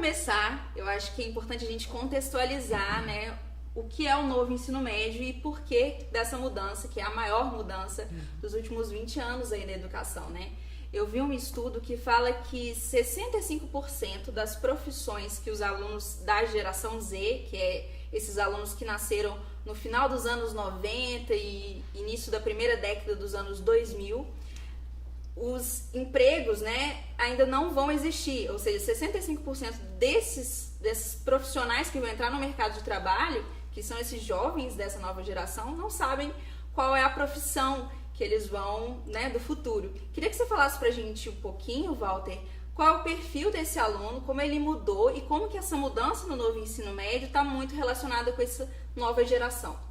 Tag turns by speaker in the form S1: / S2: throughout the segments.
S1: começar, eu acho que é importante a gente contextualizar, né, o que é o novo ensino médio e por que dessa mudança, que é a maior mudança dos últimos 20 anos aí na educação, né? Eu vi um estudo que fala que 65% das profissões que os alunos da geração Z, que é esses alunos que nasceram no final dos anos 90 e início da primeira década dos anos 2000, os empregos, né, ainda não vão existir, ou seja, 65% desses profissionais que vão entrar no mercado de trabalho, que são esses jovens dessa nova geração, não sabem qual é a profissão que eles vão, né, do futuro. Queria que você falasse pra gente um pouquinho, Walter, qual é o perfil desse aluno, como ele mudou e como que essa mudança no novo ensino médio está muito relacionada com essa nova geração.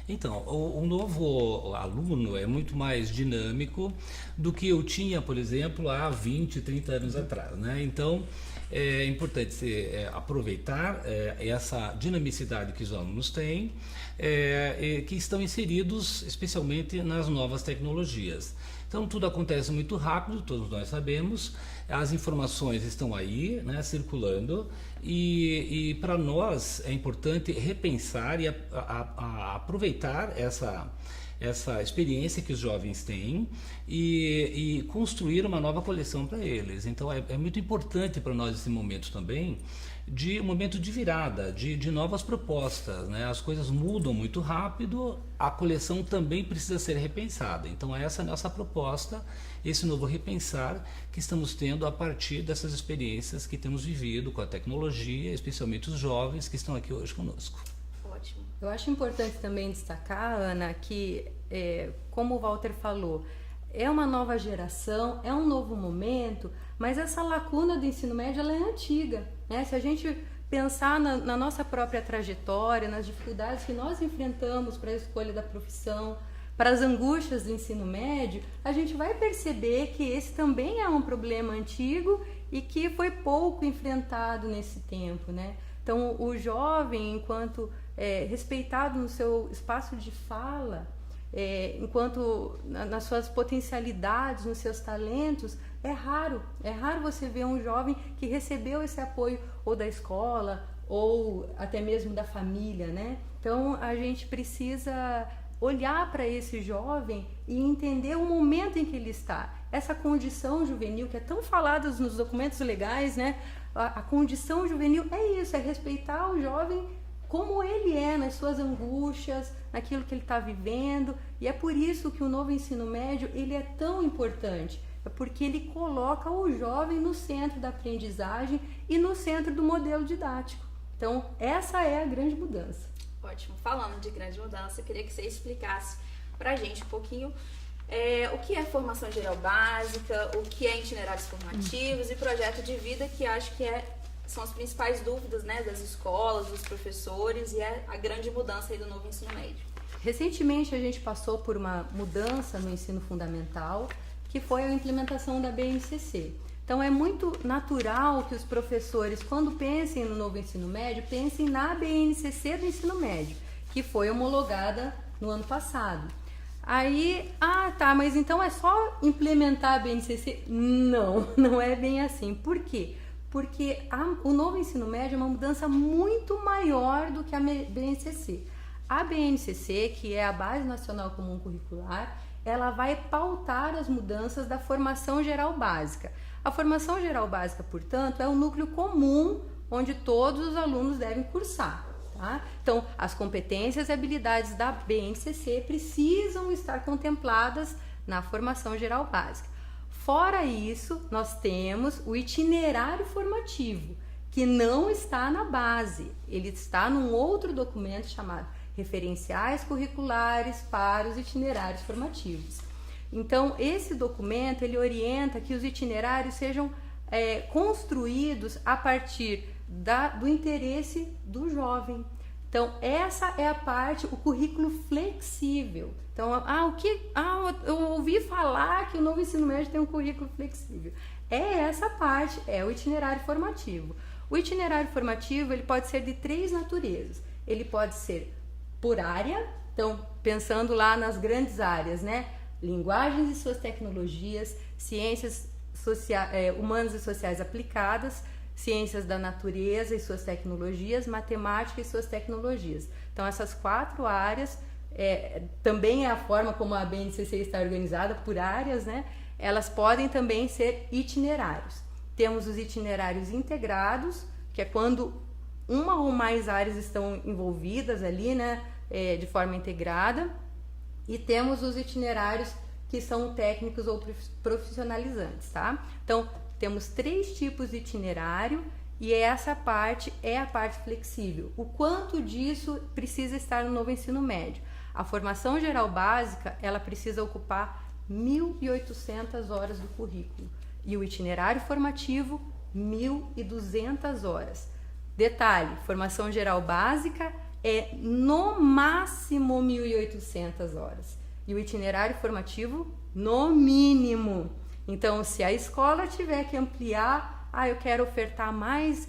S2: Então, o novo aluno é muito mais dinâmico do que eu tinha, por exemplo, há 20, 30 anos atrás, né? Então, é importante aproveitar essa dinamicidade que os alunos têm, que estão inseridos especialmente nas novas tecnologias. Então, tudo acontece muito rápido, todos nós sabemos, as informações estão aí, né, circulando, e para nós é importante repensar e aproveitar essa experiência que os jovens têm e construir uma nova coleção para eles. Então é muito importante para nós esse momento também, de um momento de virada, de novas propostas, né? As coisas mudam muito rápido, a coleção também precisa ser repensada. Então essa é a nossa proposta, esse novo repensar que estamos tendo a partir dessas experiências que temos vivido com a tecnologia, especialmente os jovens que estão aqui hoje conosco.
S1: Ótimo.
S3: Eu acho importante também destacar, Ana, que, como o Walter falou, é uma nova geração, é um novo momento, mas essa lacuna do ensino médio ela é antiga, né? Se a gente pensar na nossa própria trajetória, nas dificuldades que nós enfrentamos para a escolha da profissão, para as angústias do ensino médio, a gente vai perceber que esse também é um problema antigo e que foi pouco enfrentado nesse tempo, né? Então, o jovem, enquanto respeitado no seu espaço de fala, enquanto nas suas potencialidades, nos seus talentos, é raro você ver um jovem que recebeu esse apoio ou da escola ou até mesmo da família, né? Então a gente precisa olhar para esse jovem e entender o momento em que ele está. Essa condição juvenil que é tão falada nos documentos legais, né? A condição juvenil é isso, é respeitar o jovem como ele é, nas suas angústias, naquilo que ele está vivendo, e é por isso que o novo ensino médio ele é tão importante, é porque ele coloca o jovem no centro da aprendizagem e no centro do modelo didático. Então, essa é a grande mudança.
S1: Ótimo. Falando de grande mudança, eu queria que você explicasse para a gente um pouquinho o que é formação geral básica, o que é itinerários formativos e projeto de vida, que acho que são as principais dúvidas, né, das escolas, dos professores, e é a grande mudança aí do novo ensino médio.
S3: Recentemente a gente passou por uma mudança no ensino fundamental, que foi a implementação da BNCC. Então é muito natural que os professores, quando pensem no novo ensino médio, pensem na BNCC do ensino médio, que foi homologada no ano passado. Aí, mas então é só implementar a BNCC? Não é bem assim. Por quê? Porque o novo ensino médio é uma mudança muito maior do que a BNCC. A BNCC, que é a Base Nacional Comum Curricular, ela vai pautar as mudanças da formação geral básica. A formação geral básica, portanto, é o núcleo comum onde todos os alunos devem cursar. Tá? Então, as competências e habilidades da BNCC precisam estar contempladas na formação geral básica. Fora isso, nós temos o itinerário formativo, que não está na base, ele está num outro documento chamado Referenciais Curriculares para os Itinerários Formativos. Então, esse documento, ele orienta que os itinerários sejam construídos a partir do interesse do jovem. Então, essa é a parte, o currículo flexível. Então, eu ouvi falar que o novo ensino médio tem um currículo flexível. Essa parte, é o itinerário formativo. O itinerário formativo, ele pode ser de 3 naturezas. Ele pode ser por área, então, pensando lá nas grandes áreas, né? Linguagens e suas tecnologias, ciências humanas e sociais aplicadas, ciências da natureza e suas tecnologias, matemática e suas tecnologias. Então, essas 4 áreas, também é a forma como a BNCC está organizada, por áreas, né? Elas podem também ser itinerários. Temos os itinerários integrados, que é quando uma ou mais áreas estão envolvidas ali, né? De forma integrada. E temos os itinerários que são técnicos ou profissionalizantes, tá? Então, temos 3 tipos de itinerário e essa parte é a parte flexível. O quanto disso precisa estar no novo ensino médio? A formação geral básica, ela precisa ocupar 1.800 horas do currículo e o itinerário formativo, 1.200 horas. Detalhe, formação geral básica é no máximo 1.800 horas e o atinerário formativo no mínimo. Então, se a escola tiver que ampliar, eu quero ofertar mais,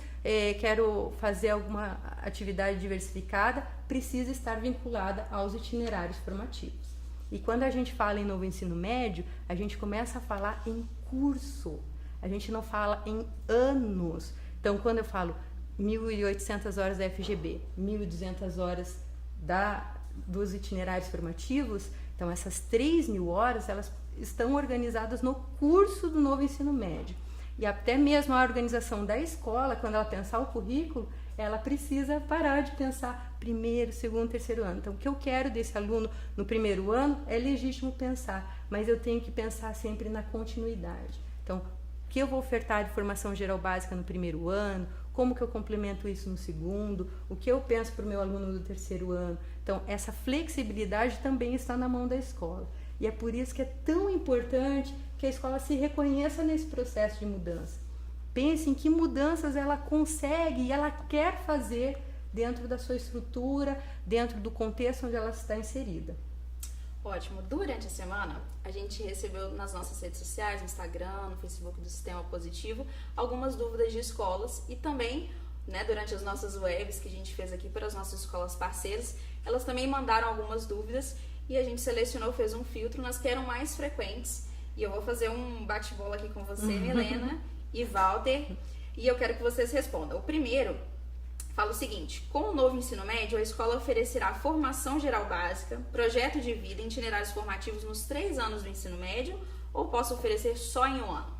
S3: quero fazer alguma atividade diversificada, precisa estar vinculada aos itinerários formativos. E quando a gente fala em novo ensino médio, a gente começa a falar em curso, a gente não fala em anos. Então, quando eu falo 1.800 horas da FGB, 1.200 horas dos itinerários formativos, então essas 3.000 horas, elas estão organizadas no curso do novo ensino médio. E até mesmo a organização da escola, quando ela pensar o currículo, ela precisa parar de pensar primeiro, segundo, terceiro ano. Então, o que eu quero desse aluno no primeiro ano é legítimo pensar, mas eu tenho que pensar sempre na continuidade. Então, o que eu vou ofertar de formação geral básica no primeiro ano, como que eu complemento isso no segundo, o que eu penso para o meu aluno do terceiro ano. Então, essa flexibilidade também está na mão da escola. E é por isso que é tão importante que a escola se reconheça nesse processo de mudança. Pense em que mudanças ela consegue e ela quer fazer dentro da sua estrutura, dentro do contexto onde ela está inserida.
S1: Ótimo. Durante a semana, a gente recebeu nas nossas redes sociais, no Instagram, no Facebook do Sistema Positivo, algumas dúvidas de escolas e também, durante as nossas webs que a gente fez aqui para as nossas escolas parceiras, elas também mandaram algumas dúvidas e a gente selecionou, fez um filtro nas que eram mais frequentes. E eu vou fazer um bate-bola aqui com você, Milena e Walter, e eu quero que vocês respondam. O primeiro fala o seguinte: com o novo ensino médio, a escola oferecerá formação geral básica, projeto de vida e itinerários formativos nos 3 anos do ensino médio, ou posso oferecer só em um ano?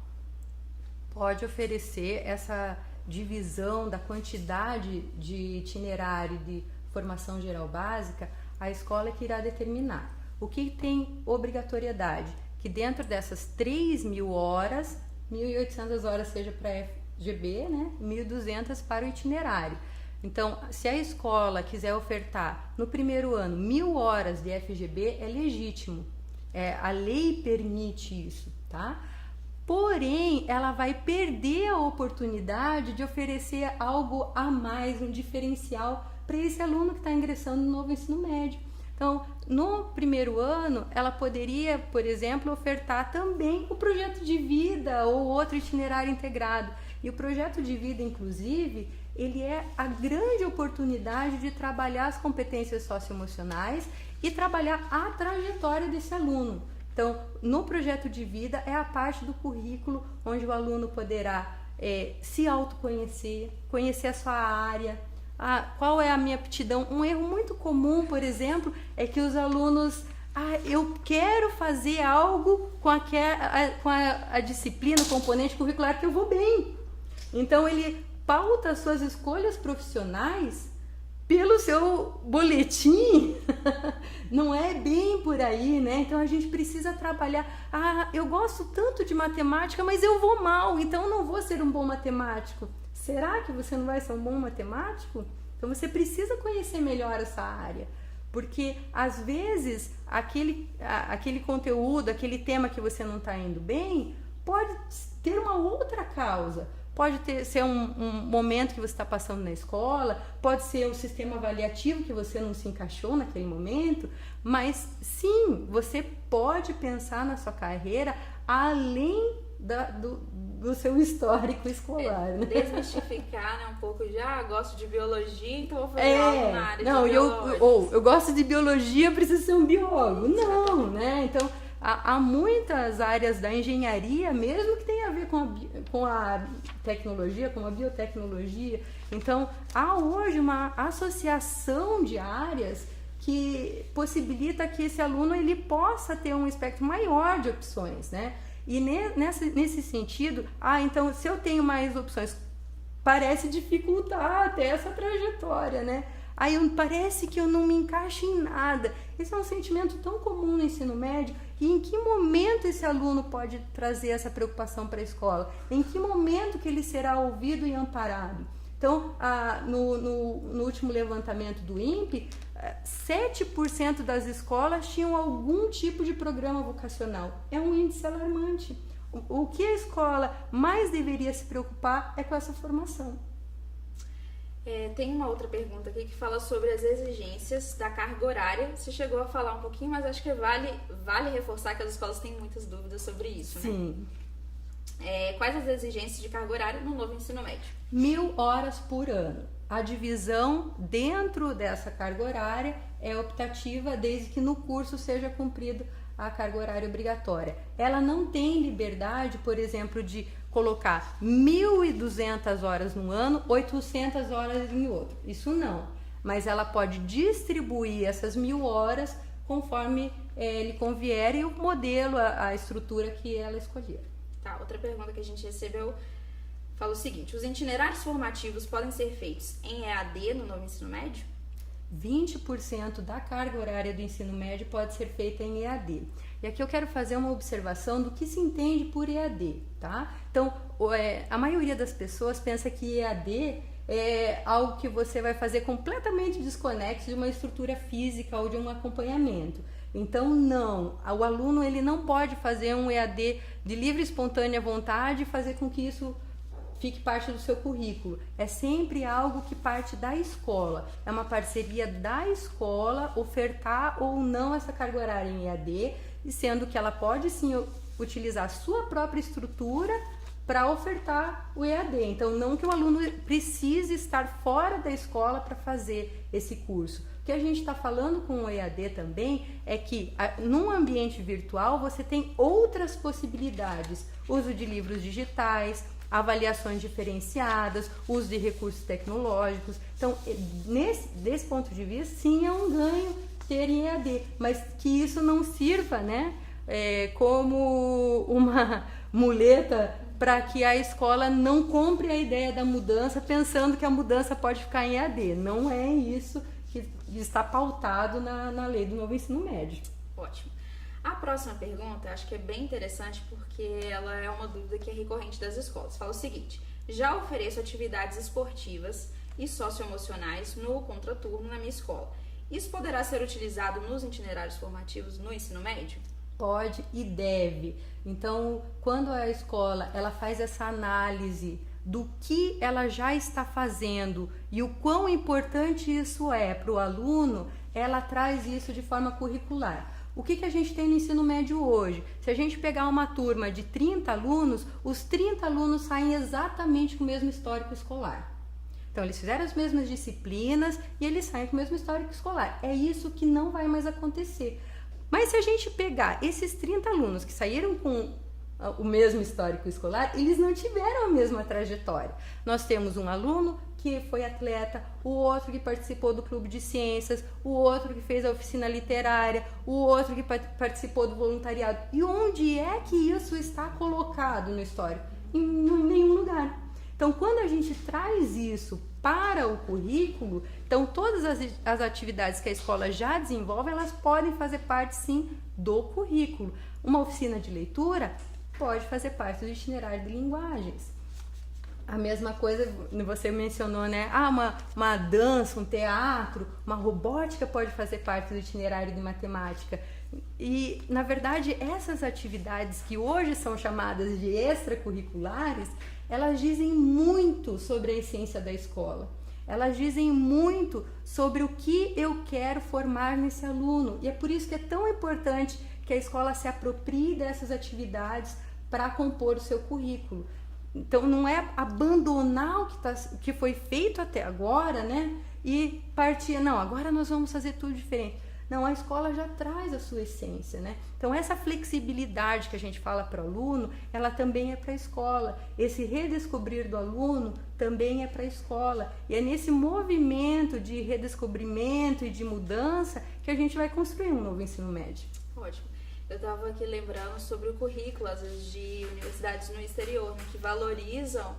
S3: Pode oferecer essa divisão da quantidade de itinerário de formação geral básica, a escola que irá determinar. O que tem obrigatoriedade? Que dentro dessas 3.000 horas, 1.800 horas seja para FGB, 1.200 para o itinerário. Então, se a escola quiser ofertar no primeiro ano 1.000 horas de FGB, é legítimo. A lei permite isso, tá? Porém, ela vai perder a oportunidade de oferecer algo a mais, um diferencial para esse aluno que está ingressando no novo ensino médio. Então, no primeiro ano, ela poderia, por exemplo, ofertar também o projeto de vida ou outro itinerário integrado. E o projeto de vida, inclusive, ele é a grande oportunidade de trabalhar as competências socioemocionais e trabalhar a trajetória desse aluno. Então, no projeto de vida é a parte do currículo onde o aluno poderá se autoconhecer, conhecer a sua área, qual é a minha aptidão. Um erro muito comum, por exemplo, é que os alunos, eu quero fazer algo com a disciplina, o componente curricular que eu vou bem. Então, ele pauta as suas escolhas profissionais pelo seu boletim. Não é bem por aí, né? Então, a gente precisa trabalhar. Eu gosto tanto de matemática, mas eu vou mal, então eu não vou ser um bom matemático. Será que você não vai ser um bom matemático? Então, você precisa conhecer melhor essa área. Porque, às vezes, aquele conteúdo, aquele tema que você não está indo bem, pode ter uma outra causa. Pode ser um momento que você está passando na escola, pode ser um sistema avaliativo que você não se encaixou naquele momento, mas sim, você pode pensar na sua carreira além do seu histórico escolar.
S1: Desmistificar, um pouco gosto de biologia, então vou fazer algo na área de biologia.
S3: Eu gosto de biologia, preciso ser um biólogo. Não, né? Então, há muitas áreas da engenharia, mesmo que tenha a ver ver com a tecnologia, com a biotecnologia. Então, há hoje uma associação de áreas que possibilita que esse aluno ele possa ter um espectro maior de opções, né? E nesse sentido, então, se eu tenho mais opções, parece dificultar até essa trajetória, né? Aí parece que eu não me encaixo em nada. Esse é um sentimento tão comum no ensino médio. E em que momento esse aluno pode trazer essa preocupação para a escola? Em que momento que ele será ouvido e amparado? Então, no último levantamento do INPE, 7% das escolas tinham algum tipo de programa vocacional. É um índice alarmante. O que a escola mais deveria se preocupar é com essa formação.
S1: Tem uma outra pergunta aqui que fala sobre as exigências da carga horária. Você chegou a falar um pouquinho, mas acho que vale reforçar que as escolas têm muitas dúvidas sobre isso, né?
S3: Sim.
S1: Quais as exigências de carga horária no novo ensino médio?
S3: 1.000 horas por ano. A divisão dentro dessa carga horária é optativa, desde que no curso seja cumprido a carga horária obrigatória. Ela não tem liberdade, por exemplo, de colocar 1.200 horas num ano, 800 horas em outro. Isso não. Mas ela pode distribuir essas 1.000 horas conforme lhe convier e o modelo, a estrutura que ela escolher.
S1: Tá, outra pergunta que a gente recebeu fala o seguinte: os itinerários formativos podem ser feitos em EAD no novo ensino médio?
S3: 20% da carga horária do ensino médio pode ser feita em EAD. E aqui eu quero fazer uma observação do que se entende por EAD, tá? Então, a maioria das pessoas pensa que EAD é algo que você vai fazer completamente desconexo de uma estrutura física ou de um acompanhamento. Então, não. O aluno ele não pode fazer um EAD de livre e espontânea vontade e fazer com que isso fique parte do seu currículo. É sempre algo que parte da escola. É uma parceria da escola ofertar ou não essa carga horária em EAD, e sendo que ela pode sim utilizar a sua própria estrutura para ofertar o EAD. Então, não que o aluno precise estar fora da escola para fazer esse curso. O que a gente está falando com o EAD também é que num ambiente virtual você tem outras possibilidades. Uso de livros digitais, avaliações diferenciadas, uso de recursos tecnológicos. Então, desse ponto de vista, sim, é um ganho ter em EAD, mas que isso não sirva, né, como uma muleta para que a escola não compre a ideia da mudança pensando que a mudança pode ficar em EAD. Não é isso que está pautado na lei do novo ensino médio.
S1: Ótimo. A próxima pergunta, acho que é bem interessante porque ela é uma dúvida que é recorrente das escolas. Fala o seguinte: já ofereço atividades esportivas e socioemocionais no contraturno na minha escola. Isso poderá ser utilizado nos itinerários formativos no ensino médio?
S3: Pode e deve. Então, quando a escola ela faz essa análise do que ela já está fazendo e o quão importante isso é para o aluno, ela traz isso de forma curricular. O que a gente tem no ensino médio hoje? Se a gente pegar uma turma de 30 alunos, os 30 alunos saem exatamente com o mesmo histórico escolar. Então, eles fizeram as mesmas disciplinas e eles saem com o mesmo histórico escolar. É isso que não vai mais acontecer. Mas se a gente pegar esses 30 alunos que saíram com o mesmo histórico escolar, eles não tiveram a mesma trajetória. Nós temos um aluno que foi atleta, o outro que participou do clube de ciências, o outro que fez a oficina literária, o outro que participou do voluntariado. E onde é que isso está colocado no histórico? Em nenhum lugar. Então, quando a gente traz isso para o currículo, então todas as atividades que a escola já desenvolve, elas podem fazer parte, sim, do currículo. Uma oficina de leitura pode fazer parte do itinerário de linguagens. A mesma coisa, você mencionou, né? Uma dança, um teatro, uma robótica pode fazer parte do itinerário de matemática. E, na verdade, essas atividades que hoje são chamadas de extracurriculares, elas dizem muito sobre a essência da escola. Elas dizem muito sobre o que eu quero formar nesse aluno. E é por isso que é tão importante que a escola se aproprie dessas atividades para compor o seu currículo. Então, não é abandonar o que foi feito até agora, né? E partir, não, agora nós vamos fazer tudo diferente. Não, a escola já traz a sua essência, né? Então, essa flexibilidade que a gente fala para o aluno, ela também é para a escola. Esse redescobrir do aluno também é para a escola. E é nesse movimento de redescobrimento e de mudança que a gente vai construir um novo ensino médio.
S1: Ótimo. Eu estava aqui lembrando sobre o currículo, às vezes, de universidades no exterior, né, que valorizam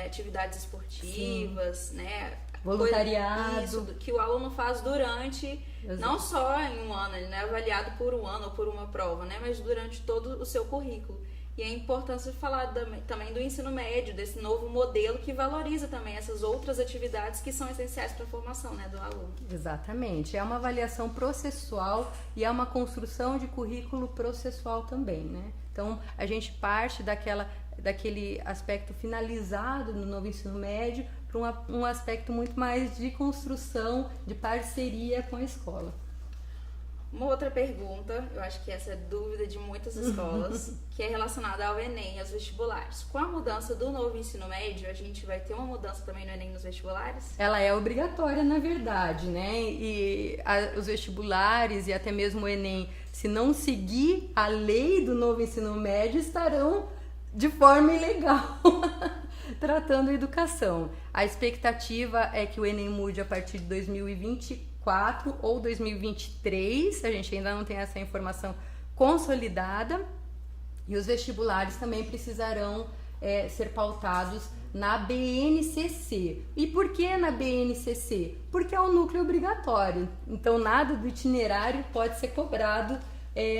S1: atividades esportivas, né?
S3: Voluntariado.
S1: Isso, que o aluno faz durante,
S3: Exato.
S1: não só em um ano, ele não é avaliado por um ano ou por uma prova, né? Mas durante todo o seu currículo. E a importância de falar também do ensino médio, desse novo modelo que valoriza também essas outras atividades que são essenciais para a formação, né, do aluno.
S3: Exatamente. É uma avaliação processual e é uma construção de currículo processual também, né? Então, a gente parte daquele aspecto finalizado no novo ensino médio para um aspecto muito mais de construção, de parceria com a escola.
S1: Uma outra pergunta, eu acho que essa é dúvida de muitas escolas, que é relacionada ao Enem e aos vestibulares. Com a mudança do novo ensino médio, a gente vai ter uma mudança também no Enem e nos vestibulares?
S3: Ela é obrigatória, na verdade, né? E os vestibulares e até mesmo o Enem, se não seguir a lei do novo ensino médio, estarão de forma ilegal tratando a educação. A expectativa é que o Enem mude a partir de 2024 ou 2023, a gente ainda não tem essa informação consolidada, e os vestibulares também precisarão ser pautados na BNCC. E por que na BNCC? Porque é um núcleo obrigatório, então nada do itinerário pode ser cobrado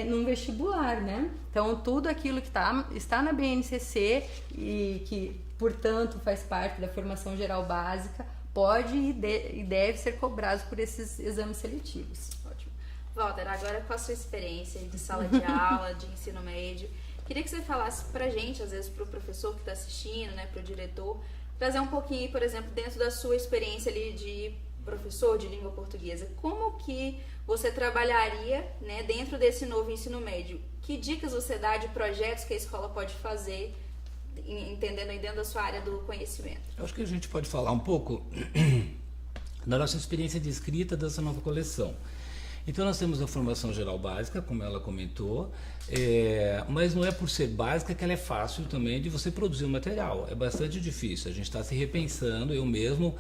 S3: num vestibular, né? Então tudo aquilo que está na BNCC e que, portanto, faz parte da formação geral básica, pode e deve ser cobrado por esses exames seletivos.
S1: Ótimo. Walter, agora com a sua experiência de sala de aula, de ensino médio, queria que você falasse pra gente, às vezes pro professor que está assistindo, né, pro diretor, trazer um pouquinho, por exemplo, dentro da sua experiência ali de professor de língua portuguesa, como que você trabalharia, né, dentro desse novo ensino médio? Que dicas você dá de projetos que a escola pode fazer, entendendo aí dentro da sua área do conhecimento?
S2: Eu acho que a gente pode falar um pouco da nossa experiência de escrita dessa nova coleção. Então nós temos a formação geral básica, como ela comentou, mas não é por ser básica que ela é fácil também de você produzir um material. É bastante difícil, a gente está se repensando, eu mesmo,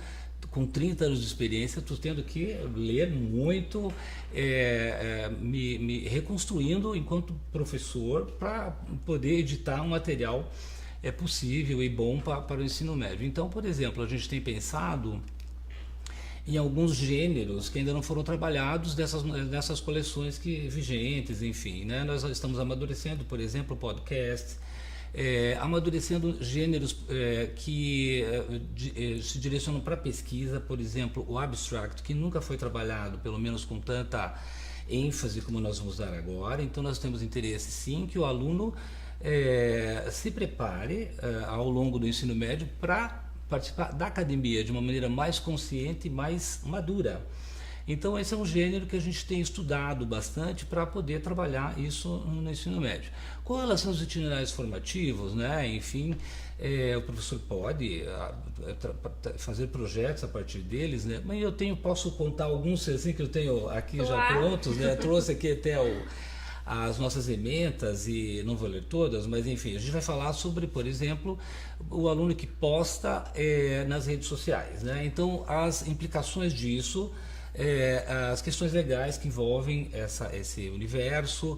S2: com 30 anos de experiência, estou tendo que ler muito, me reconstruindo enquanto professor para poder editar um material possível e bom para o ensino médio. Então, por exemplo, a gente tem pensado em alguns gêneros que ainda não foram trabalhados dessas coleções vigentes, enfim, né? Nós estamos amadurecendo, por exemplo, o podcast, amadurecendo gêneros que se direcionam para pesquisa, por exemplo, o abstract, que nunca foi trabalhado, pelo menos com tanta ênfase como nós vamos dar agora. Então nós temos interesse sim que o aluno se prepare ao longo do ensino médio para participar da academia de uma maneira mais consciente e mais madura. Então esse é um gênero que a gente tem estudado bastante para poder trabalhar isso no ensino médio. Com relação aos itinerários formativos, né, enfim, o professor pode fazer projetos a partir deles, né, mas posso contar alguns assim que eu tenho aqui já prontos, né, trouxe aqui até as nossas ementas e não vou ler todas, mas enfim, a gente vai falar sobre, por exemplo, o aluno que posta nas redes sociais, né? Então as implicações disso, as questões legais que envolvem esse universo,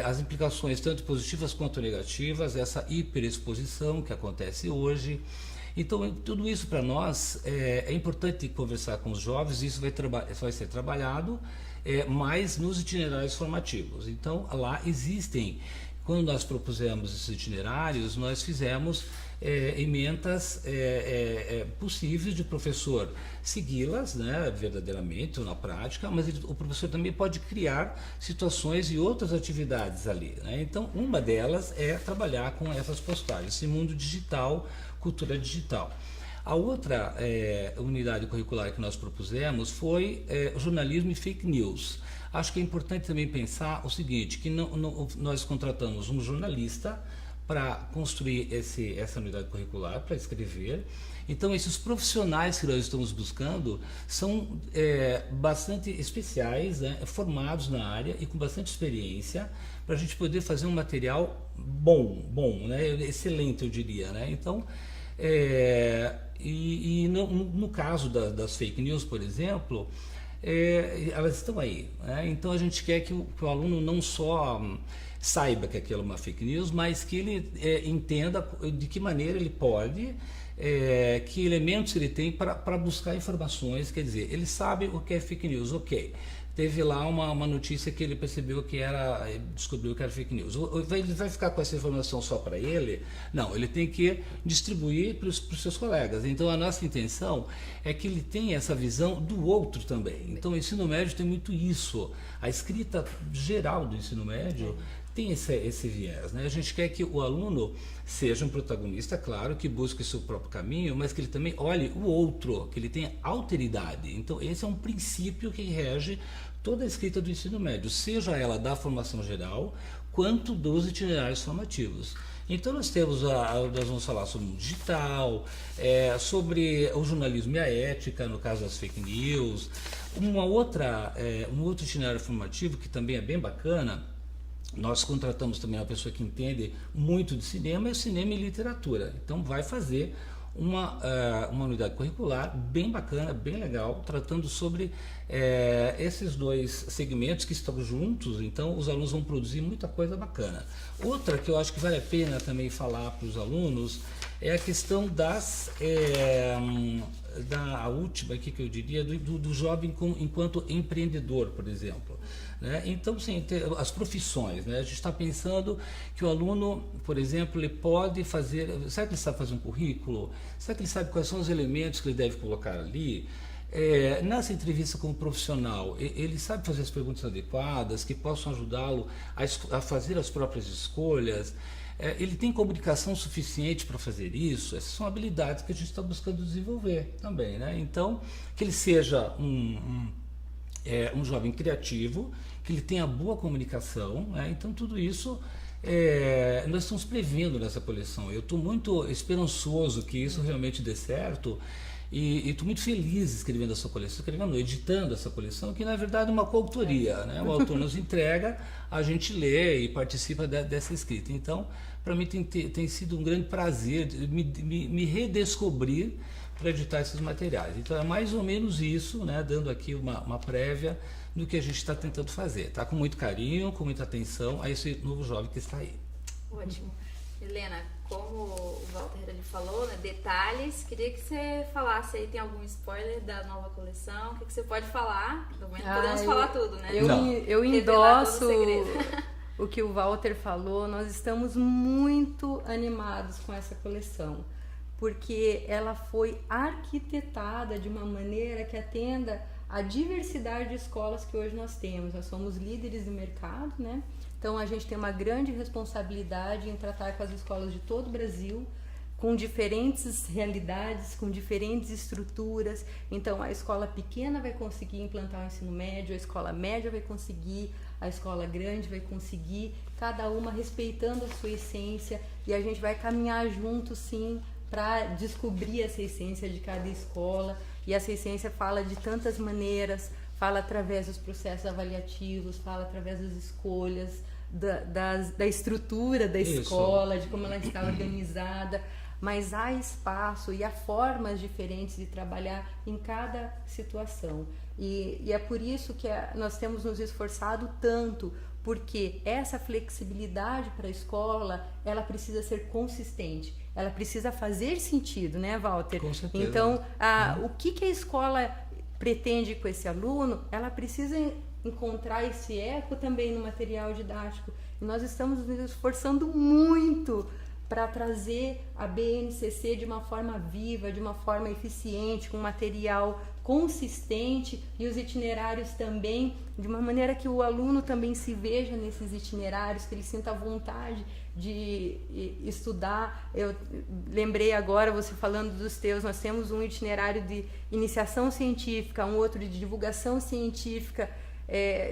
S2: as implicações tanto positivas quanto negativas, essa hiperexposição que acontece hoje. Então tudo isso para nós é importante conversar com os jovens, isso vai ser trabalhado mais nos itinerários formativos. Então lá existem, quando nós propusemos esses itinerários, nós fizemos emendas possíveis de o professor segui-las, né, verdadeiramente ou na prática, mas o professor também pode criar situações e outras atividades ali, né? Então uma delas é trabalhar com essas postagens, esse mundo digital, cultura digital. A outra unidade curricular que nós propusemos foi jornalismo e fake news. Acho que é importante também pensar o seguinte, que nós contratamos um jornalista para construir essa unidade curricular, para escrever. Então, esses profissionais que nós estamos buscando são bastante especiais, né, formados na área e com bastante experiência, para a gente poder fazer um material bom, né, excelente, eu diria. Né? Então, no caso das fake news, por exemplo, elas estão aí. Né? Então, a gente quer que o aluno não só saiba que aquilo é uma fake news, mas que ele entenda de que maneira ele pode, que elementos ele tem para buscar informações. Quer dizer, ele sabe o que é fake news, ok. Teve lá uma notícia que ele percebeu descobriu que era fake news. Ele vai ficar com essa informação só para ele? Não, ele tem que distribuir para os seus colegas. Então, a nossa intenção é que ele tenha essa visão do outro também. Então, o ensino médio tem muito isso. A escrita geral do ensino médio tem esse viés. Né? A gente quer que o aluno seja um protagonista, claro, que busque seu próprio caminho, mas que ele também olhe o outro, que ele tenha alteridade. Então, esse é um princípio que rege toda a escrita do ensino médio, seja ela da formação geral, quanto dos itinerários formativos. Então, nós vamos falar sobre o digital, sobre o jornalismo e a ética, no caso das fake news. Um outro itinerário formativo que também é bem bacana. Nós contratamos também uma pessoa que entende muito de cinema, é cinema e literatura. Então vai fazer uma unidade curricular bem bacana, bem legal, tratando sobre esses dois segmentos que estão juntos. Então os alunos vão produzir muita coisa bacana. Outra que eu acho que vale a pena também falar para os alunos é a questão da última aqui que eu diria, do jovem enquanto empreendedor, por exemplo. Né? Então, sim, as profissões. Né? A gente está pensando que o aluno, por exemplo, ele pode fazer... Será que ele sabe fazer um currículo? Será que ele sabe quais são os elementos que ele deve colocar ali? Nessa entrevista como profissional, ele sabe fazer as perguntas adequadas, que possam ajudá-lo a fazer as próprias escolhas? Ele tem comunicação suficiente para fazer isso? Essas são habilidades que a gente está buscando desenvolver também. Né? Então, que ele seja um jovem criativo, que ele tenha boa comunicação. Né? Então, tudo isso nós estamos prevendo nessa coleção. Eu estou muito esperançoso que isso realmente dê certo. E estou muito feliz escrevendo essa coleção, editando essa coleção, que na verdade é uma coautoria. Né? O autor nos entrega, a gente lê e participa dessa escrita. Então, para mim tem sido um grande prazer me redescobrir para editar esses materiais. Então é mais ou menos isso, né? Dando aqui uma prévia do que a gente está tentando fazer. Tá? Com muito carinho, com muita atenção a esse novo jovem que está aí.
S1: Ótimo. Helena, como o Walter ele falou, né, detalhes, queria que você falasse aí, tem algum spoiler da nova coleção, o que você pode falar? Podemos falar tudo, né?
S3: Eu endosso o que o Walter falou. Nós estamos muito animados com essa coleção, porque ela foi arquitetada de uma maneira que atenda à diversidade de escolas que hoje nós temos. Nós somos líderes de mercado, né? Então, a gente tem uma grande responsabilidade em tratar com as escolas de todo o Brasil, com diferentes realidades, com diferentes estruturas. Então, a escola pequena vai conseguir implantar o ensino médio, a escola média vai conseguir, a escola grande vai conseguir, cada uma respeitando a sua essência, e a gente vai caminhar junto, sim, para descobrir essa essência de cada escola. E essa essência fala de tantas maneiras, fala através dos processos avaliativos, fala através das escolhas, da estrutura da escola, de como ela está organizada, mas há espaço e há formas diferentes de trabalhar em cada situação. E é por isso que nós temos nos esforçado tanto, porque essa flexibilidade para a escola, ela precisa ser consistente, ela precisa fazer sentido, né, Walter?
S2: Com certeza.
S3: Então, o que a escola pretende com esse aluno, ela precisa encontrar esse eco também no material didático. E nós estamos nos esforçando muito para trazer a BNCC de uma forma viva, de uma forma eficiente, com material consistente, e os itinerários também, de uma maneira que o aluno também se veja nesses itinerários, que ele sinta vontade de estudar. Eu lembrei agora, você falando dos teus, nós temos um itinerário de iniciação científica, um outro de divulgação científica.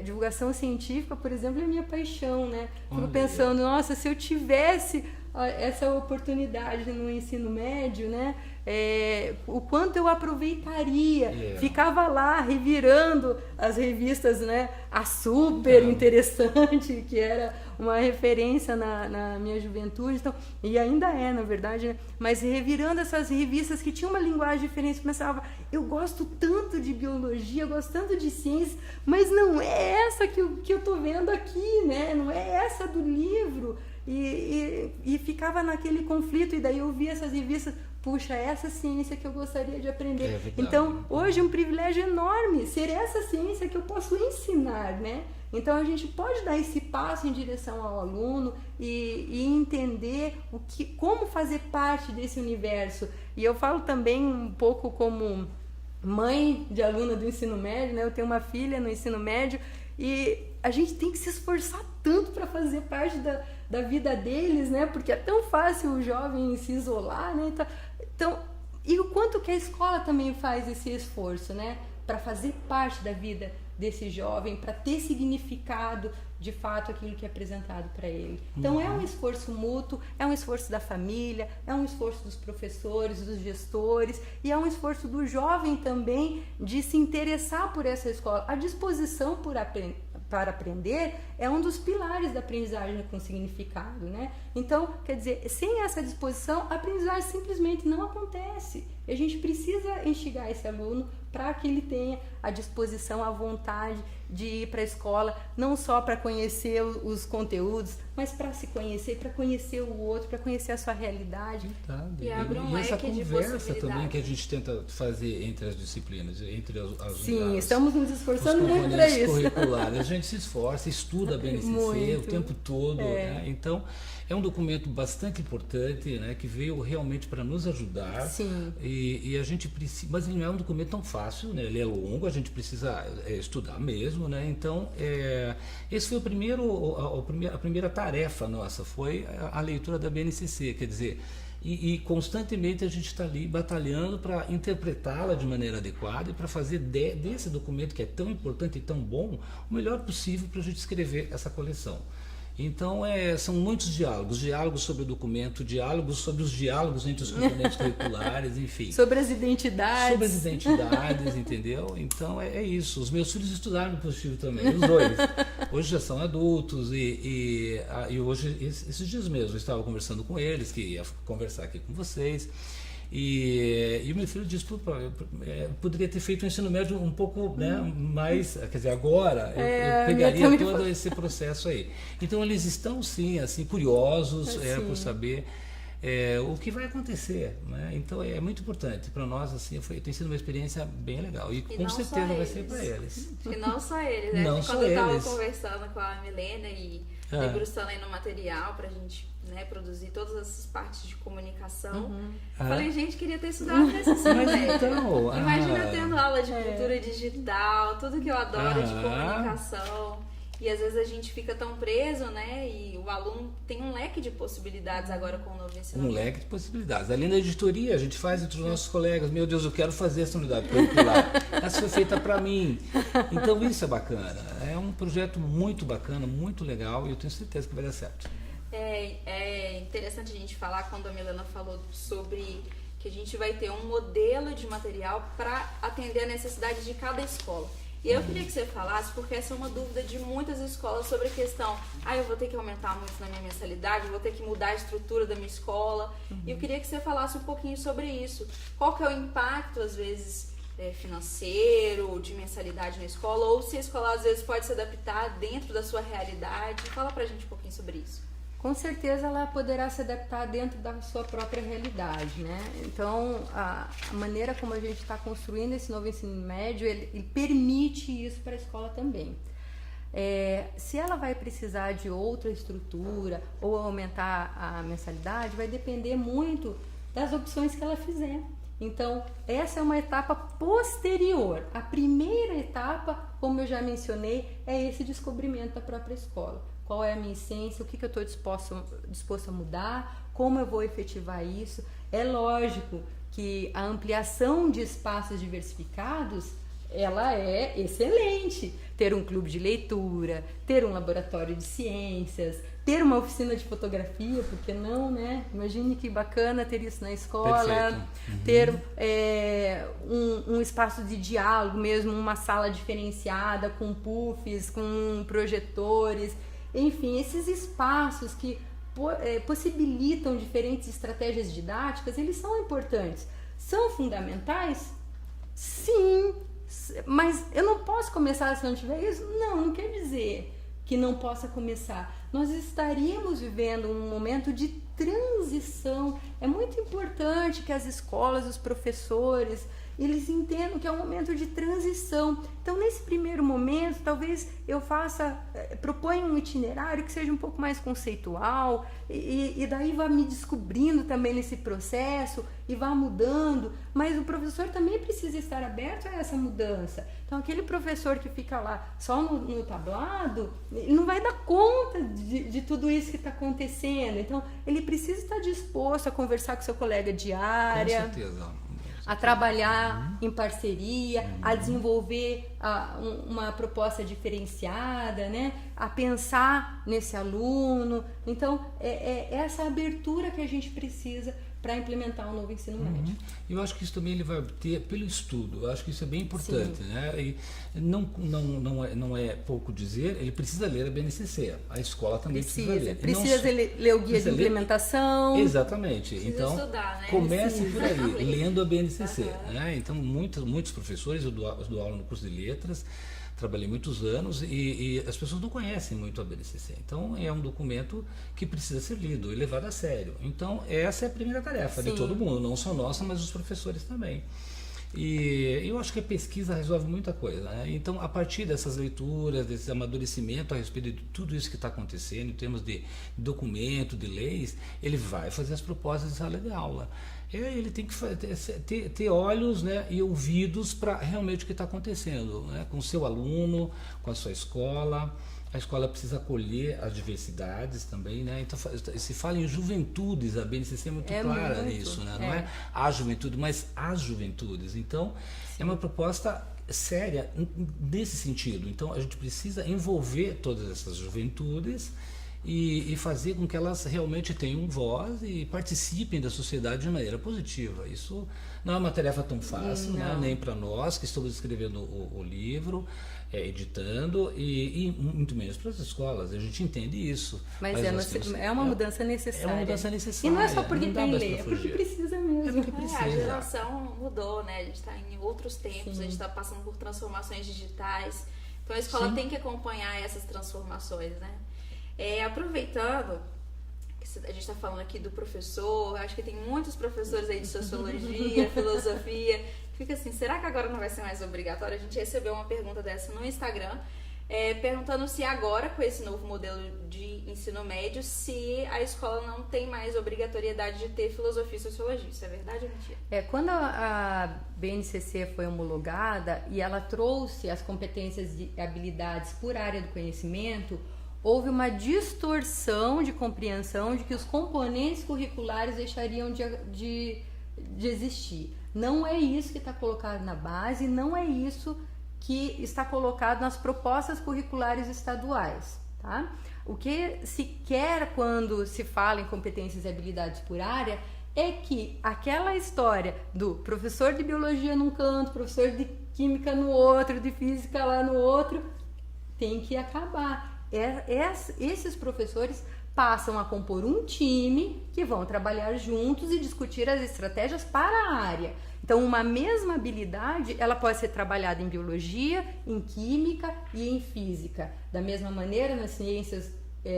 S3: Divulgação científica, por exemplo, é minha paixão, né? Fico pensando, nossa, se eu tivesse essa oportunidade no ensino médio, né? O quanto eu aproveitaria, ficava lá revirando as revistas, né? A Super Interessante, que era uma referência na minha juventude, então, e ainda é, na verdade, né? Mas revirando essas revistas que tinham uma linguagem diferente, começava, eu gosto tanto de biologia, eu gosto tanto de ciência, mas não é essa que eu tô vendo aqui, né? Não é essa do livro, e ficava naquele conflito, e daí eu via essas revistas, puxa, essa ciência que eu gostaria de aprender. Então, hoje é um privilégio enorme ser essa ciência que eu posso ensinar, né? Então, a gente pode dar esse passo em direção ao aluno e entender como fazer parte desse universo. E eu falo também um pouco como mãe de aluna do ensino médio, né? Eu tenho uma filha no ensino médio e a gente tem que se esforçar tanto para fazer parte da vida deles, né? Porque é tão fácil o jovem se isolar, né? Então, e o quanto que a escola também faz esse esforço, né? Para fazer parte da vida desse jovem, para ter significado de fato aquilo que é apresentado para ele. Então é um esforço mútuo, é um esforço da família, é um esforço dos professores, dos gestores, e é um esforço do jovem também de se interessar por essa escola. A disposição para aprender é um dos pilares da aprendizagem com significado, né? Então, quer dizer, sem essa disposição, a aprendizagem simplesmente não acontece. E a gente precisa instigar esse aluno para que ele tenha a disposição, a vontade de ir para a escola, não só para conhecer os conteúdos, mas para se conhecer, para conhecer o outro, para conhecer a sua realidade.
S1: E abre um
S2: essa
S1: leque de
S2: conversa também que a gente tenta fazer entre as disciplinas, entre as
S3: Sim, estamos nos esforçando muito para isso.
S2: Curriculares. A gente se esforça, estuda a BNCC o tempo todo, né? Então é um documento bastante importante, né, que veio realmente para nos ajudar.
S3: Sim.
S2: E a gente precisa, mas ele não é um documento tão fácil, né? Ele é longo, a gente precisa estudar mesmo, né? Então esse foi a primeira tarefa nossa, foi a leitura da BNCC, quer dizer, e constantemente a gente está ali batalhando para interpretá-la de maneira adequada e para fazer desse documento que é tão importante e tão bom o melhor possível para a gente escrever essa coleção. Então, são muitos diálogos sobre o documento, diálogos sobre os diálogos entre os componentes curriculares, enfim.
S3: Sobre as identidades.
S2: Entendeu? Então, é isso. Os meus filhos estudaram no Positivo também, os dois. Hoje já são adultos e hoje, esses dias mesmo, eu estava conversando com eles, que ia conversar aqui com vocês. E o meu filho disse, eu poderia ter feito o ensino médio um pouco, né, mais, quer dizer, agora eu pegaria todo esse processo aí. Então eles estão sim, assim, curiosos por saber o que vai acontecer, né? Então é muito importante para nós, assim, tem sido uma experiência bem legal e com certeza vai ser para eles.
S1: E não só eles, né? Quando eu estava conversando com a Milena e debruçando aí no material para a gente, né, produzir todas essas partes de comunicação. Falei, gente, queria ter estudado nesse ensino médio.
S2: Então,
S1: imagina tendo aula de cultura digital, tudo que eu adoro de comunicação. E às vezes a gente fica tão preso, né? E o aluno tem um leque de possibilidades agora com o novo ensino.
S2: Um leque de possibilidades. Além da editoria, a gente faz entre os nossos colegas. Meu Deus, eu quero fazer essa unidade curricular. Essa foi feita para mim. Então isso é bacana. É um projeto muito bacana, muito legal e eu tenho certeza que vai dar certo.
S1: É interessante a gente falar, quando a Milena falou sobre que a gente vai ter um modelo de material para atender a necessidade de cada escola. E eu queria que você falasse, porque essa é uma dúvida de muitas escolas sobre a questão, eu vou ter que aumentar muito na minha mensalidade, vou ter que mudar a estrutura da minha escola. E eu queria que você falasse um pouquinho sobre isso. Qual que é o impacto, às vezes, financeiro, de mensalidade na escola, ou se a escola, às vezes, pode se adaptar dentro da sua realidade. Fala pra gente um pouquinho sobre isso.
S3: Com certeza ela poderá se adaptar dentro da sua própria realidade, né? Então, a maneira como a gente está construindo esse novo ensino médio, ele permite isso para a escola também. Se ela vai precisar de outra estrutura ou aumentar a mensalidade, vai depender muito das opções que ela fizer. Então, essa é uma etapa posterior. A primeira etapa, como eu já mencionei, é esse descobrimento da própria escola. Qual é a minha essência, o que eu estou disposto a mudar, como eu vou efetivar isso. É lógico que a ampliação de espaços diversificados, ela é excelente. Ter um clube de leitura, ter um laboratório de ciências, ter uma oficina de fotografia, por que não, né? Imagine que bacana ter isso na escola, ter um espaço de diálogo mesmo, uma sala diferenciada com puffs, com projetores, enfim, esses espaços que possibilitam diferentes estratégias didáticas, eles são importantes. São fundamentais? Sim, mas eu não posso começar se não tiver isso? Não quer dizer que não possa começar. Nós estaríamos vivendo um momento de transição. É muito importante que as escolas, os professores, eles entendam que é um momento de transição. Então, nesse primeiro momento, talvez eu proponha um itinerário que seja um pouco mais conceitual e daí vá me descobrindo também nesse processo e vá mudando, mas o professor também precisa estar aberto a essa mudança. Então, aquele professor que fica lá só no tablado, ele não vai dar conta de tudo isso que está acontecendo. Então, ele precisa estar disposto a conversar com seu colega de área.
S2: Com certeza.
S3: A trabalhar em parceria, a desenvolver uma proposta diferenciada, né? A pensar nesse aluno. Então, é essa abertura que a gente precisa para implementar um novo ensino médio.
S2: Eu acho que isso também ele vai obter pelo estudo. Eu acho que isso é bem importante, né? E não é pouco dizer, ele precisa ler a BNCC. A escola também precisa ler.
S3: Precisa ler o guia de implementação.
S2: Exatamente.
S1: Precisa
S2: então,
S1: estudar, né?
S2: comece por aí, lendo a BNCC. Né? Então, muitos professores, eu dou aula no curso de letras, trabalhei muitos anos e as pessoas não conhecem muito a BNCC. Então, é um documento que precisa ser lido e levado a sério. Então, essa é a primeira tarefa de todo mundo, não só nossa, mas dos professores também. E eu acho que a pesquisa resolve muita coisa, né? Então, a partir dessas leituras, desse amadurecimento a respeito de tudo isso que está acontecendo, em termos de documento, de leis, ele vai fazer as propostas de sala de aula. Ele tem que ter olhos, né, e ouvidos para realmente o que está acontecendo, né, com o seu aluno, com a sua escola. A escola precisa acolher as diversidades também, né? Então, se fala em juventudes, a BNCC é muito clara nisso, né? Não é a juventude, mas as juventudes. Então, é uma proposta séria nesse sentido. Então, a gente precisa envolver todas essas juventudes e fazer com que elas realmente tenham voz e participem da sociedade de maneira positiva. Isso não é uma tarefa tão fácil, né? Nem para nós que estamos escrevendo o livro, editando, e muito menos para as escolas. A gente entende isso.
S3: Mas é uma mudança necessária.
S2: É uma mudança necessária.
S3: E não é só porque tem lei, é porque precisa mesmo.
S2: É porque precisa.
S1: A geração mudou, né? A gente está em outros tempos, a gente está passando por transformações digitais. Então a escola tem que acompanhar essas transformações, né? Aproveitando que a gente está falando aqui do professor, acho que tem muitos professores aí de sociologia, filosofia, que fica assim, será que agora não vai ser mais obrigatório? A gente recebeu uma pergunta dessa no Instagram, perguntando se agora, com esse novo modelo de ensino médio, se a escola não tem mais obrigatoriedade de ter filosofia e sociologia. Isso é verdade ou mentira?
S3: Quando a BNCC foi homologada e ela trouxe as competências e habilidades por área do conhecimento, houve uma distorção de compreensão de que os componentes curriculares deixariam de existir. Não é isso que está colocado na base, não é isso que está colocado nas propostas curriculares estaduais, tá? O que se quer quando se fala em competências e habilidades por área é que aquela história do professor de biologia num canto, professor de química no outro, de física lá no outro, tem que acabar. Esses professores passam a compor um time que vão trabalhar juntos e discutir as estratégias para a área. Então, uma mesma habilidade, ela pode ser trabalhada em biologia, em química e em física. Da mesma maneira, nas ciências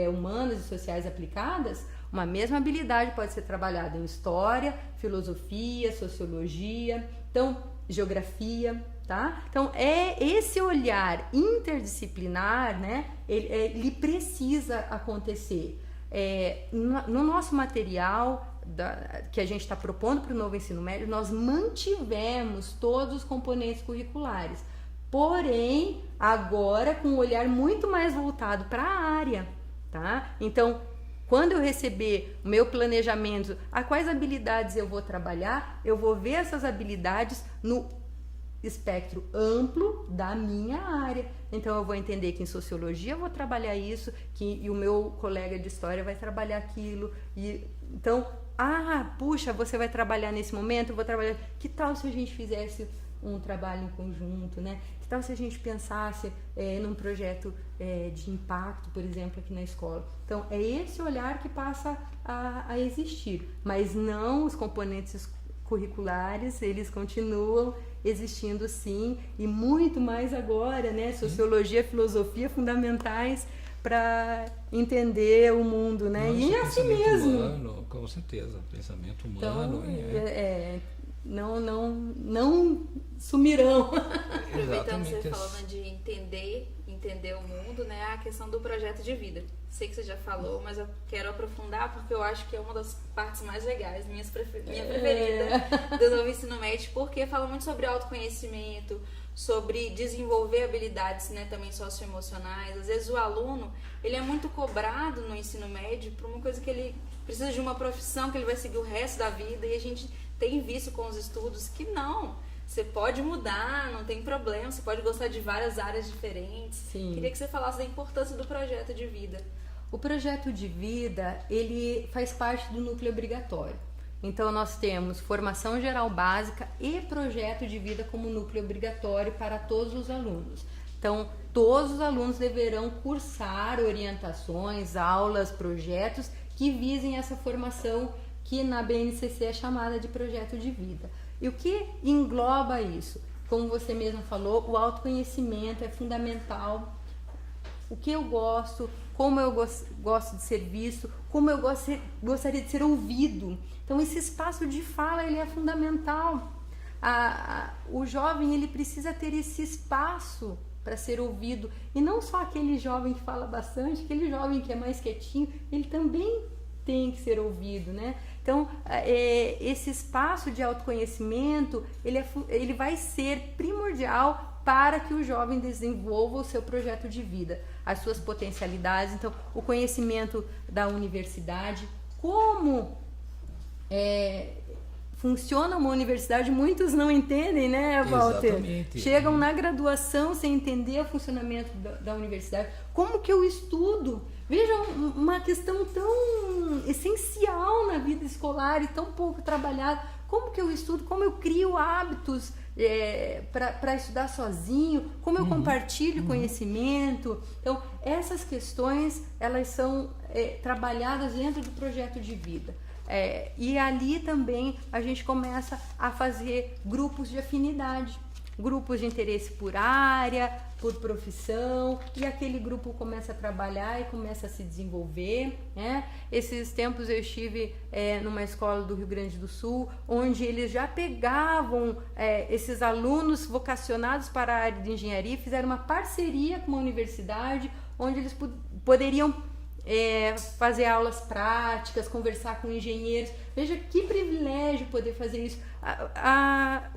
S3: humanas e sociais aplicadas, uma mesma habilidade pode ser trabalhada em história, filosofia, sociologia, então, geografia, tá? Então, esse olhar interdisciplinar, né, ele precisa acontecer. No nosso material que a gente está propondo para o novo ensino médio, nós mantivemos todos os componentes curriculares, porém, agora com um olhar muito mais voltado para a área, tá? Então, quando eu receber o meu planejamento, a quais habilidades eu vou trabalhar, eu vou ver essas habilidades no espectro amplo da minha área. Então eu vou entender que em sociologia eu vou trabalhar isso, e o meu colega de história vai trabalhar aquilo. Então, puxa, você vai trabalhar nesse momento, eu vou trabalhar. Que tal se a gente fizesse um trabalho em conjunto, né? Que tal se a gente pensasse num projeto de impacto, por exemplo, aqui na escola? Então, é esse olhar que passa a existir, mas não os componentes curriculares, eles continuam existindo sim, e muito mais agora, né? Sociologia, filosofia fundamentais para entender o mundo, né?
S2: Nossa,
S3: e assim mesmo.
S2: Humano, com certeza, pensamento humano.
S3: Então, não sumirão.
S1: Aproveitando você falando de entender o mundo, né? A questão do projeto de vida. Sei que você já falou, mas eu quero aprofundar porque eu acho que é uma das partes mais legais, minha preferida do novo ensino médio, porque fala muito sobre autoconhecimento, sobre desenvolver habilidades, né, também socioemocionais. Às vezes o aluno, ele é muito cobrado no ensino médio por uma coisa que ele precisa de uma profissão que ele vai seguir o resto da vida, e a gente tem visto com os estudos que não. Você pode mudar, não tem problema, você pode gostar de várias áreas diferentes.
S3: Sim.
S1: Queria que você falasse da importância do projeto de vida.
S3: O projeto de vida, ele faz parte do núcleo obrigatório. Então, nós temos formação geral básica e projeto de vida como núcleo obrigatório para todos os alunos. Então, todos os alunos deverão cursar orientações, aulas, projetos que visem essa formação que na BNCC é chamada de projeto de vida. E o que engloba isso? Como você mesmo falou, o autoconhecimento é fundamental. O que eu gosto, como eu gosto de ser visto, como eu gostaria de ser ouvido. Então, esse espaço de fala, ele é fundamental. O jovem, ele precisa ter esse espaço para ser ouvido. E não só aquele jovem que fala bastante, aquele jovem que é mais quietinho, ele também tem que ser ouvido, né? Então, esse espaço de autoconhecimento, ele vai ser primordial para que o jovem desenvolva o seu projeto de vida, as suas potencialidades. Então, o conhecimento da universidade, como funciona uma universidade, muitos não entendem, né, Walter?
S2: Exatamente.
S3: Chegam na graduação sem entender o funcionamento da universidade. Como que eu estudo? Veja, uma questão tão essencial na vida escolar e tão pouco trabalhada. Como que eu estudo? Como eu crio hábitos para estudar sozinho? Como eu compartilho conhecimento? Então, essas questões, elas são trabalhadas dentro do projeto de vida. E ali também a gente começa a fazer grupos de afinidade, grupos de interesse por área, por profissão, e aquele grupo começa a trabalhar e começa a se desenvolver, né? Esses tempos eu estive numa escola do Rio Grande do Sul, onde eles já pegavam esses alunos vocacionados para a área de engenharia, fizeram uma parceria com uma universidade, onde eles poderiam fazer aulas práticas, conversar com engenheiros. Veja que privilégio poder fazer isso.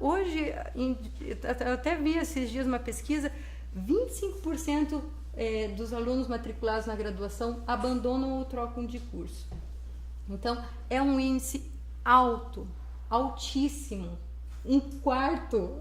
S3: Hoje, eu até vi esses dias uma pesquisa, 25% dos alunos matriculados na graduação abandonam ou trocam de curso. Então, é um índice altíssimo, 1/4,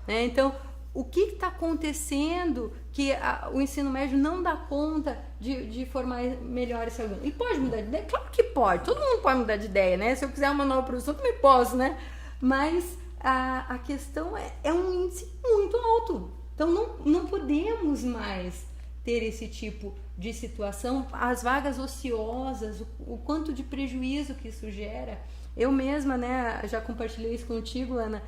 S3: né? Então, o que está acontecendo que o ensino médio não dá conta de formar melhor esse aluno? E pode mudar de ideia? Claro que pode, todo mundo pode mudar de ideia, né? Se eu quiser uma nova profissão, eu também posso, né? Mas a questão é um índice muito alto. Então, não podemos mais ter esse tipo de situação. As vagas ociosas, o quanto de prejuízo que isso gera. Eu mesma, né, já compartilhei isso contigo, Ana,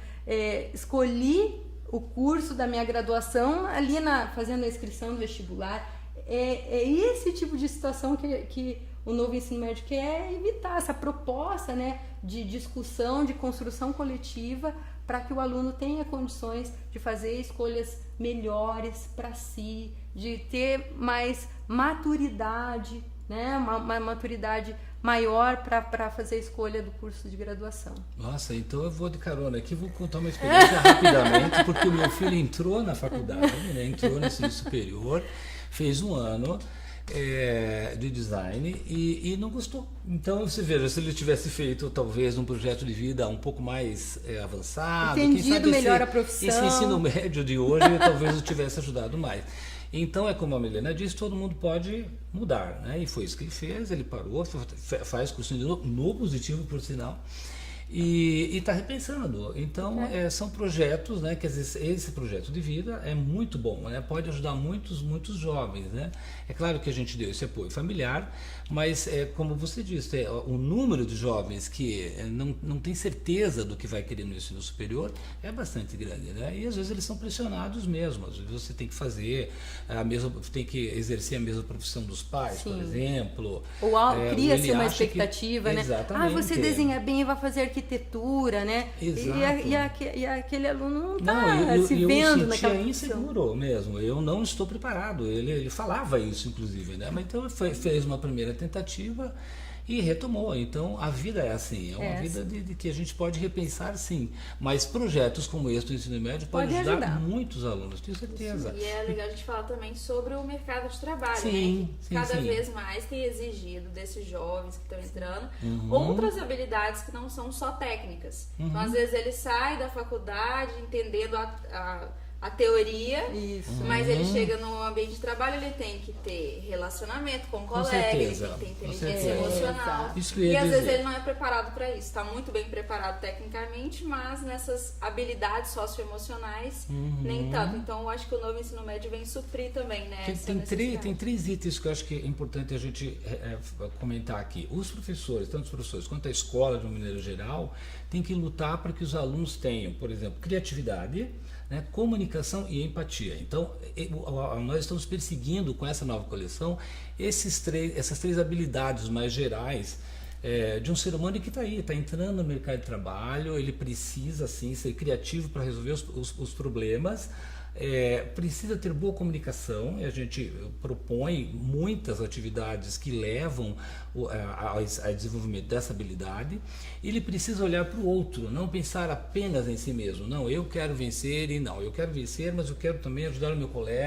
S3: escolhi o curso da minha graduação ali fazendo a inscrição no vestibular. É esse tipo de situação que o novo ensino médio quer evitar, essa proposta, né, de discussão, de construção coletiva, para que o aluno tenha condições de fazer escolhas melhores para si, de ter mais maturidade, né, uma maturidade maior para fazer a escolha do curso de graduação.
S2: Nossa, então eu vou de carona aqui, vou contar uma experiência rapidamente, porque o meu filho entrou na faculdade, né, entrou no ensino superior, fez um ano, de design e não gostou. Então você veja, se ele tivesse feito talvez um projeto de vida um pouco mais avançado,
S3: entendido melhor a profissão,
S2: esse ensino médio de hoje talvez eu tivesse ajudado mais. Então é como a Milena disse, todo mundo pode mudar, né? E foi isso que ele fez, ele parou, faz cursinho de novo, no positivo por sinal, e está repensando. Então são projetos, né? Quer dizer, esse projeto de vida é muito bom, né? Pode ajudar muitos jovens, né? É claro que a gente deu esse apoio familiar, mas como você disse, o número de jovens que não tem certeza do que vai querer no ensino superior é bastante grande, né? E às vezes eles são pressionados mesmo. Às vezes você tem que fazer tem que exercer a mesma profissão dos pais,
S3: sim,
S2: por exemplo.
S3: Ou cria-se uma expectativa, né?
S2: Exatamente.
S3: Você desenha bem e vai fazer arquitetura, né?
S2: Exato.
S3: E aquele aluno não está se vendo naquela
S2: profissão. Eu me sentia inseguro mesmo. Eu não estou preparado. Ele falava isso, inclusive, né? Mas então fez uma primeira tentativa e retomou. Então a vida é assim, é uma vida de que a gente pode repensar, sim. Mas projetos como esse do ensino médio podem ajudar muitos alunos, tenho certeza.
S1: E é legal a gente falar também sobre o mercado de trabalho,
S2: sim,
S1: né? Que cada vez mais tem exigido desses jovens que estão entrando outras habilidades que não são só técnicas. Então às vezes ele sai da faculdade entendendo a teoria, mas ele chega no ambiente de trabalho, ele tem que ter relacionamento com colegas, ele tem que ter inteligência emocional. E às vezes ele não é preparado para isso. Está muito bem preparado tecnicamente, mas nessas habilidades socioemocionais nem tanto. Então eu acho que o novo ensino médio vem suprir também, né?
S2: Tem três itens que eu acho que é importante a gente comentar aqui. Os professores, tanto os professores quanto a escola de uma maneira geral, tem que lutar para que os alunos tenham, por exemplo, criatividade, né, comunicação e empatia. Então, nós estamos perseguindo com essa nova coleção essas três habilidades mais gerais de um ser humano que está aí, está entrando no mercado de trabalho, ele precisa sim ser criativo para resolver os problemas, precisa ter boa comunicação, e a gente propõe muitas atividades que levam ao desenvolvimento dessa habilidade. Ele precisa olhar para o outro, não pensar apenas em si mesmo. Não, eu quero vencer, mas eu quero também ajudar o meu colega.